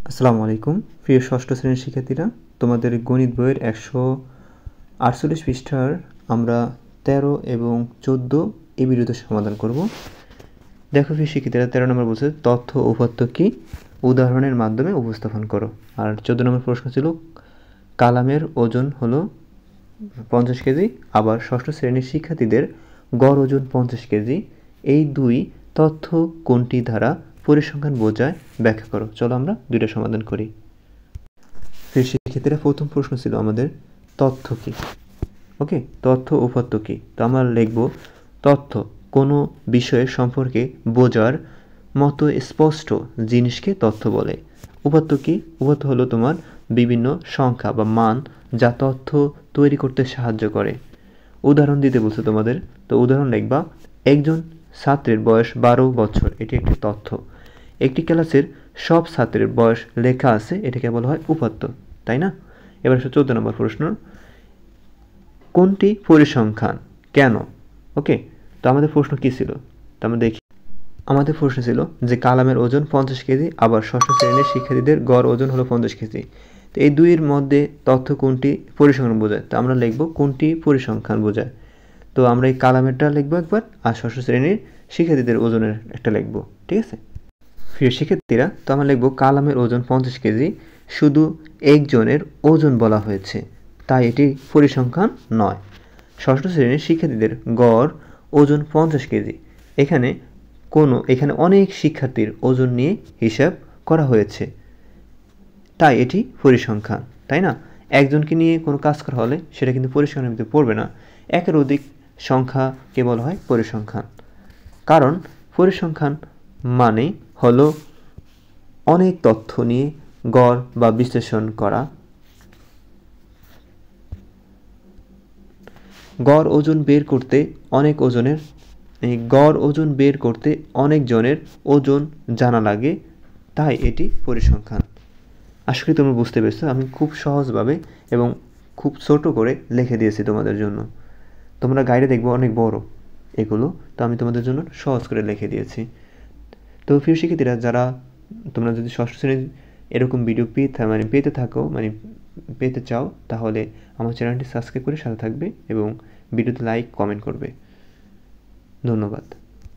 আসসালামু আলাইকুম প্রিয় ষষ্ঠ শ্রেণীর শিক্ষার্থীরা, তোমাদের গণিত বইয়ের 148 পৃষ্ঠার আমরা 13 এবং 14 এই ভিডিওতে সমাধান করব। দেখো প্রিয় শিক্ষার্থীরা, 13 নম্বর বলছে তথ্য ও উপাত্ত কি উদাহরণের মাধ্যমে উপস্থাপন করো। আর 14 নম্বর প্রশ্ন ছিল কালামের ওজন হলো 50 কেজি, আবার ষষ্ঠ শ্রেণীর শিক্ষার্থীদের গড় ওজন 50 কেজি। এই দুই তথ্য কোনটি দ্বারা পরিসংখ্যান বোঝায় ব্যাখ্যা করো। চলো আমরা দুইটা সমাধান করি। শিক্ষার্থীরা, প্রথম প্রশ্ন ছিল আমাদের তথ্য কি। ওকে, তথ্য উপাত্ত কি। তো আমরা লিখব তথ্য কোনো বিষয়ের সম্পর্কে বোঝার মতো স্পষ্ট জিনিসকে তথ্য বলে। উপাত্ত কি? উপাত্ত হলো তোমার বিভিন্ন সংখ্যা বা মান যা তথ্য তৈরি করতে সাহায্য করে। উদাহরণ দিতে বলছে তোমাদের, তো উদাহরণ লিখবা একজন ছাত্রের বয়স 12 বছর, এটি একটি তথ্য। একটি ক্লাসের সব ছাত্রের বয়স লেখা আছে, এটাকে বলা হয় উপাত্ত, তাই না? এবার 14 নম্বর প্রশ্ন, কোনটি পরিসংখ্যান, কেন? ওকে, তো আমাদের প্রশ্ন কি ছিল? তো আমরা দেখি, আমাদের প্রশ্ন ছিল যে কালামের ওজন 50 কেজি, আবার ষষ্ঠ শ্রেণীর শিক্ষার্থীদের গড় ওজন হলো 50 কেজি। তো এই দুইয়ের মধ্যে তথ্য কোনটি পরিসংখ্যান বোঝায়? তো আমরা লিখব কোনটি পরিসংখ্যান বোঝায়। তো আমরা এই কালামেরটা লিখবো একবার, আর ষষ্ঠ শ্রেণীর শিক্ষার্থীদের ওজনের একটা লিখবো, ঠিক আছে? প্রিয় শিক্ষার্থীরা, তো আমরা লিখব কালামের ওজন 50 কেজি, শুধু একজনের ওজন বলা হয়েছে, তাই এটি পরিসংখ্যান নয়। ষষ্ঠ শ্রেণীর শিক্ষার্থীদের গড় ওজন 50 কেজি, এখানে অনেক শিক্ষার্থীর ওজন নিয়ে হিসাব করা হয়েছে, তাই এটি পরিসংখ্যান, তাই না? একজনকে নিয়ে কোনো কাজ করা হলে সেটা কিন্তু পরিসংখ্যানের ভিতরে পড়বে না। একের অধিক সংখ্যাকে বলা হয় পরিসংখ্যান। কারণ পরিসংখ্যান মানে হলো অনেক তথ্য নিয়ে গড় বা বিশ্লেষণ করা। গড় ওজন বের করতে অনেক জনের ওজন জানা লাগে, তাই এটি পরিসংখ্যান। আশা করি তোমরা বুঝতে পেরেছো। আমি খুব সহজভাবে এবং খুব ছোট করে লিখে দিয়েছি তোমাদের জন্য। তোমরা গাইডে দেখবো অনেক বড় এগুলো, তো আমি তোমাদের জন্য সহজ করে লিখে দিয়েছি। তো প্রিয় শিক্ষার্থীরা, তোমরা যদি ষষ্ঠ শ্রেণীর এরকম ভিডিও পেতে চাও, তাহলে আমার চ্যানেলটি সাবস্ক্রাইব করে সাথে থাকবে এবং ভিডিওতে লাইক কমেন্ট করবে। ধন্যবাদ।